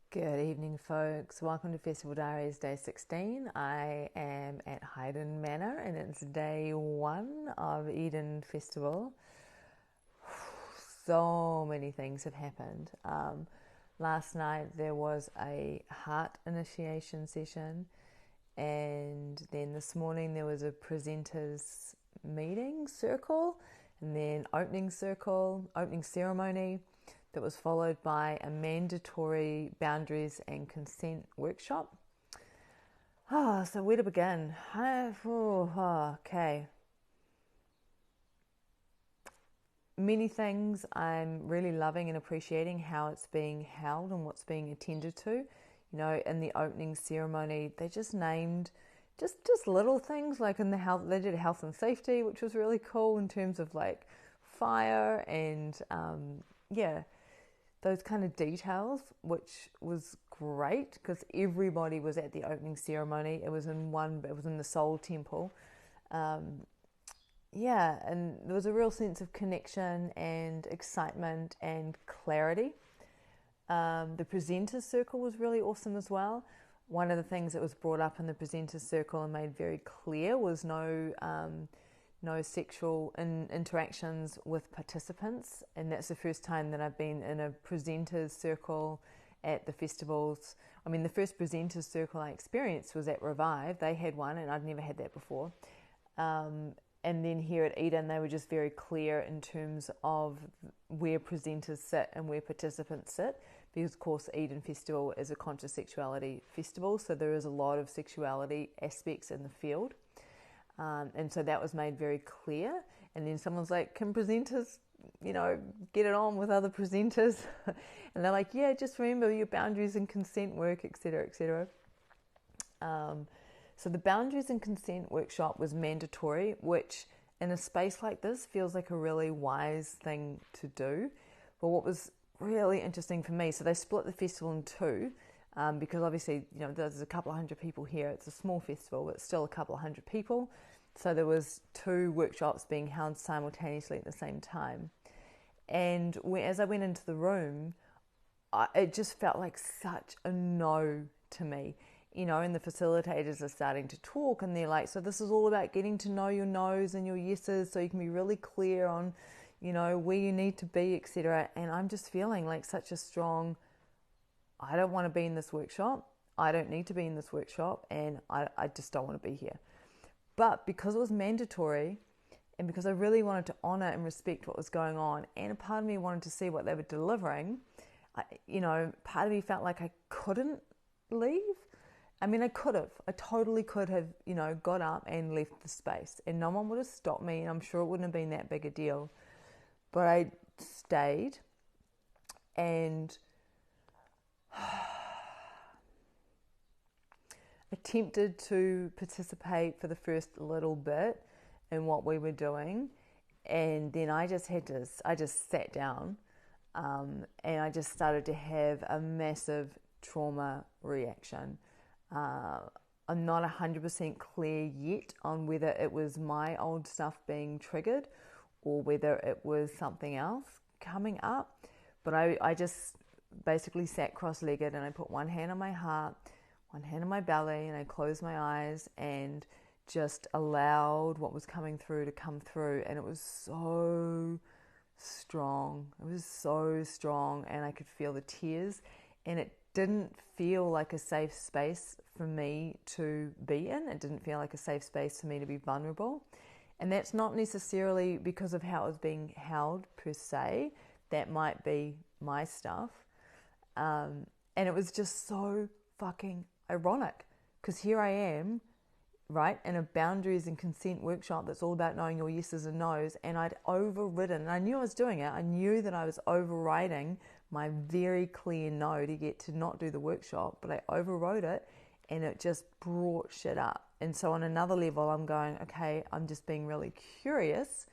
Good evening, folks. Welcome to Festival Diaries Day 16. I am at Hayden Manor and it's day one of Eden Festival. So many things have happened. Last night there was a heart initiation session, and then this morning there was a presenters meeting circle, and then opening ceremony that was followed by a mandatory boundaries and consent workshop. So where to begin? Okay. Many things I'm really loving and appreciating how it's being held and what's being attended to. You know, in the opening ceremony, they just named just little things, like in the health, they did health and safety, which was really cool in terms of like fire and those kind of details, which was great because everybody was at the opening ceremony. It was in the Soul Temple. And there was a real sense of connection and excitement and clarity. The presenters circle was really awesome as well. One of the things that was brought up in the presenters circle and made very clear was no sexual interactions with participants, and that's the first time that I've been in a presenters circle at the festivals. I mean, the first presenters circle I experienced was at Revive. They had one and I'd never had that before. And then here at Eden, they were just very clear in terms of where presenters sit and where participants sit, because of course Eden Festival is a conscious sexuality festival, so there is a lot of sexuality aspects in the field. And so that was made very clear. And then someone's like, can presenters, get it on with other presenters? And they're like, yeah, just remember your boundaries and consent work, etc., etc. So the boundaries and consent workshop was mandatory, which in a space like this feels like a really wise thing to do. But what was really interesting for me, so they split the festival in two, because obviously, there's a couple of hundred people here. It's a small festival, but still a couple of hundred people. So there was two workshops being held simultaneously at the same time. And as I went into the room, it just felt like such a no to me. And the facilitators are starting to talk, and they're like, so this is all about getting to know your no's and your yeses so you can be really clear on, where you need to be, etc. And I'm just feeling like such a strong, I don't want to be in this workshop. I don't need to be in this workshop, and I just don't want to be here. But because it was mandatory, and because I really wanted to honour and respect what was going on, and a part of me wanted to see what they were delivering, part of me felt like I couldn't leave. I mean, I could have. I totally could have, got up and left the space, and no one would have stopped me, and I'm sure it wouldn't have been that big a deal. But I stayed, and attempted to participate for the first little bit in what we were doing, and then I just sat down, and I just started to have a massive trauma reaction. I'm not 100% clear yet on whether it was my old stuff being triggered or whether it was something else coming up, but I just basically sat cross-legged, and I put one hand on my heart, one hand on my belly, and I closed my eyes and just allowed what was coming through to come through. And it was so strong. It was so strong, and I could feel the tears, and it didn't feel like a safe space for me to be in. It didn't feel like a safe space for me to be vulnerable. And that's not necessarily because of how it was being held per se. That might be my stuff. And it was just so fucking ironic, because here I am, right, in a boundaries and consent workshop that's all about knowing your yeses and nos, and I'd overridden, and I knew I was doing it, I knew that I was overriding my very clear no to get to not do the workshop, but I overrode it, and it just brought shit up. And so on another level, I'm going, okay, I'm just being really curious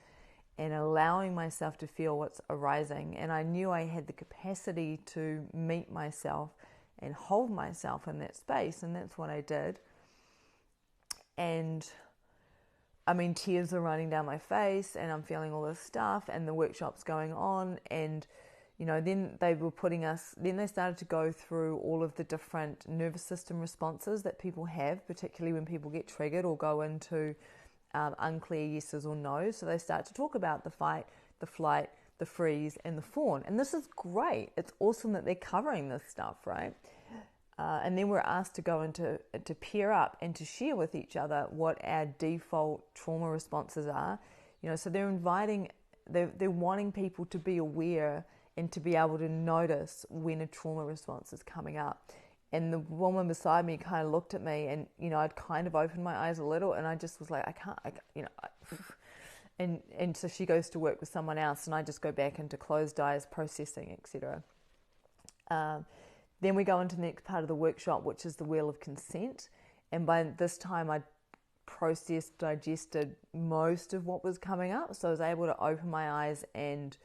and allowing myself to feel what's arising. And I knew I had the capacity to meet myself and hold myself in that space, and that's what I did. And I mean, tears are running down my face, and I'm feeling all this stuff, and the workshop's going on, and then then they started to go through all of the different nervous system responses that people have, particularly when people get triggered or go into unclear yeses or nos. So they start to talk about the fight, the flight, the freeze, and the fawn. And this is great. It's awesome that they're covering this stuff, right? And then we're asked to go into to pair up and to share with each other what our default trauma responses are. So they're wanting people to be aware and to be able to notice when a trauma response is coming up. And the woman beside me kind of looked at me, and I'd kind of opened my eyes a little, and I just was like, and so she goes to work with someone else, and I just go back into closed eyes, processing, etc. Then we go into the next part of the workshop, which is the wheel of consent. And by this time, I'd processed, digested most of what was coming up. So I was able to open my eyes, and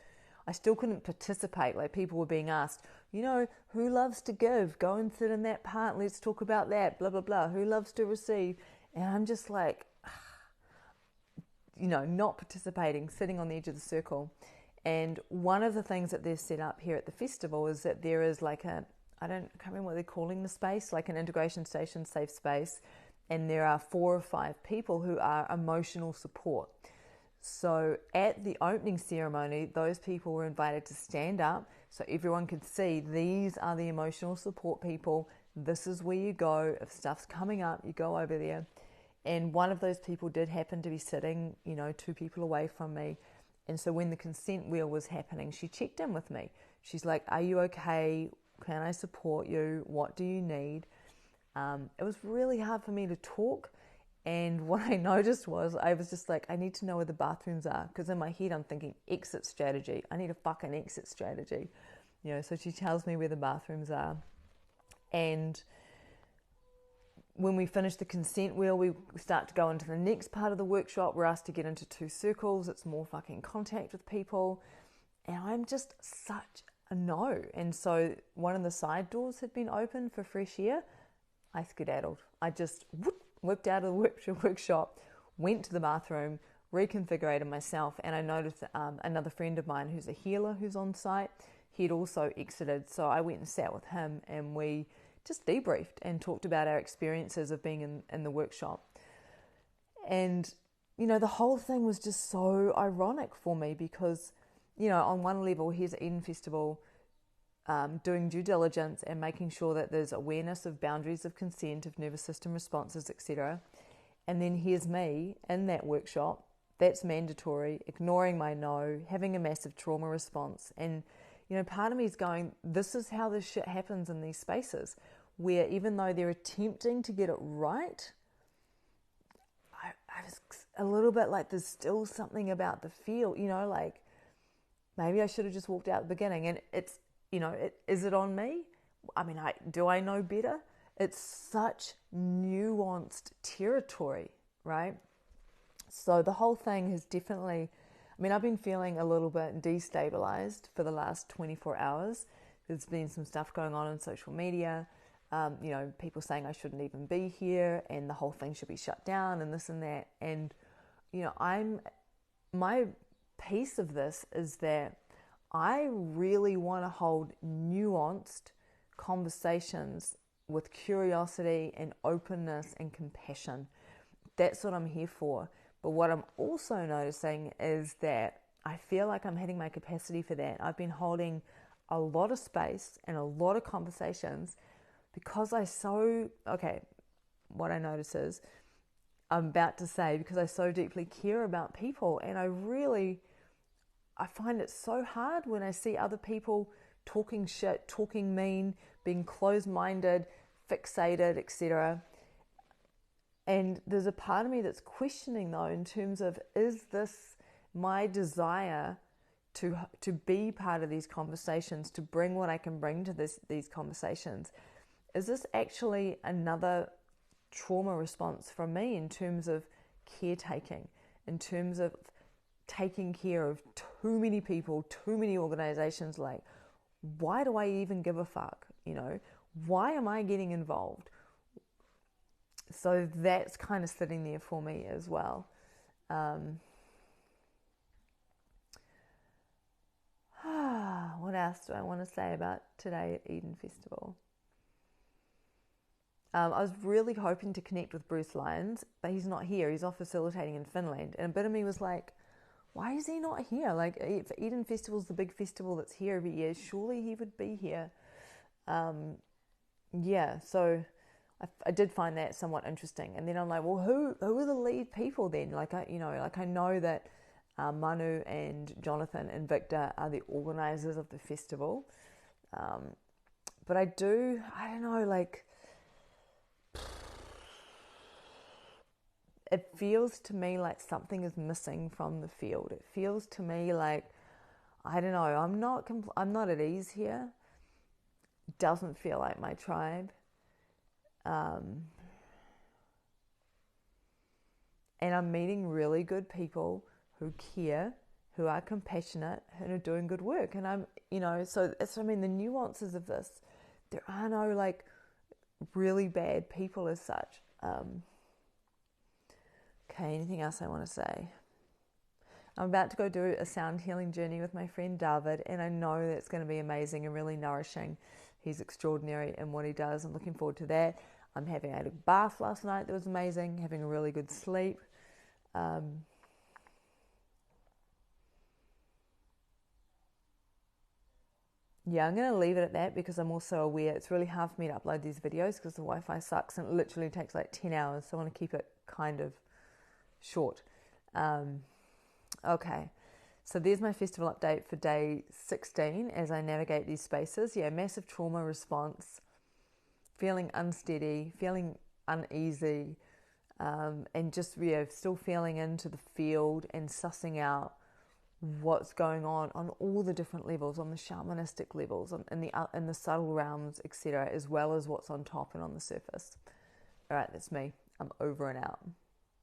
I still couldn't participate. Like, people were being asked, who loves to give? Go and sit in that part. Let's talk about that, blah, blah, blah. Who loves to receive? And I'm just like, not participating, sitting on the edge of the circle. And one of the things that they've set up here at the festival is that there is like I can't remember what they're calling the space, like an integration station, safe space. And there are 4 or 5 people who are emotional support. So at the opening ceremony, those people were invited to stand up so everyone could see these are the emotional support people. This is where you go. If stuff's coming up, you go over there. And one of those people did happen to be sitting, 2 people away from me. And so when the consent wheel was happening, she checked in with me. She's like, are you okay? Can I support you? What do you need? It was really hard for me to talk. And what I noticed was I was just like, I need to know where the bathrooms are. Because in my head, I'm thinking exit strategy. I need a fucking exit strategy. So she tells me where the bathrooms are. And when we finish the consent wheel, we start to go into the next part of the workshop. We're asked to get into 2 circles. It's more fucking contact with people. And I'm just such a no. And so one of the side doors had been open for fresh air. I skedaddled. I just whipped out of the workshop, went to the bathroom, reconfigured myself, and I noticed another friend of mine who's a healer who's on site. He'd also exited, so I went and sat with him, and we just debriefed and talked about our experiences of being in the workshop. And, the whole thing was just so ironic for me because, on one level, here's an Eden Festival, doing due diligence and making sure that there's awareness of boundaries of consent, of nervous system responses, etc. And then here's me in that workshop, that's mandatory, ignoring my no, having a massive trauma response. And, part of me is going, this is how this shit happens in these spaces, where even though they're attempting to get it right, I was a little bit like, there's still something about the feel, like maybe I should have just walked out at the beginning. And it's, is it on me? I mean, do I know better? It's such nuanced territory, right? So the whole thing has definitely, I've been feeling a little bit destabilized for the last 24 hours. There's been some stuff going on social media, people saying I shouldn't even be here and the whole thing should be shut down and this and that. And, my piece of this is that I really want to hold nuanced conversations with curiosity and openness and compassion. That's what I'm here for. But what I'm also noticing is that I feel like I'm hitting my capacity for that. I've been holding a lot of space and a lot of conversations because what I notice is, I'm about to say, because I so deeply care about people, and I find it so hard when I see other people talking shit, talking mean, being closed-minded, fixated, etc. And there's a part of me that's questioning, though, in terms of, is this my desire to be part of these conversations, to bring what I can bring to these conversations? Is this actually another trauma response from me in terms of caretaking, in terms of taking care of too many people, too many organizations? Like, why do I even give a fuck? Why am I getting involved? So that's kind of sitting there for me as well. What else do I want to say about today at Eden Festival? I was really hoping to connect with Bruce Lyons, but he's not here. He's off facilitating in Finland. And a bit of me was like, why is he not here? Like, if Eden Festival's the big festival that's here every year, surely he would be here. So I did find that somewhat interesting. And then I'm like, well, who are the lead people then? Like, I know that Manu and Jonathan and Victor are the organisers of the festival. But I don't know, like, it feels to me like something is missing from the field. It feels to me like, I don't know, I'm not at ease here. It doesn't feel like my tribe. And I'm meeting really good people who care, who are compassionate, and are doing good work. And I'm, so it's, the nuances of this. There are no like really bad people as such. Okay, anything else I want to say? I'm about to go do a sound healing journey with my friend David, and I know that's going to be amazing and really nourishing. He's extraordinary in what he does. I'm looking forward to that. I had a bath last night that was amazing, having a really good sleep. Yeah, I'm going to leave it at that because I'm also aware it's really hard for me to upload these videos because the Wi-Fi sucks and it literally takes like 10 hours. So I want to keep it kind of short. Okay, so there's my festival update for day 16 as I navigate these spaces. Yeah, massive trauma response, feeling unsteady, feeling uneasy, and just still feeling into the field and sussing out what's going on all the different levels, on the shamanistic levels, in the subtle realms, etc., as well as what's on top and on the surface. All right, that's me. I'm over and out.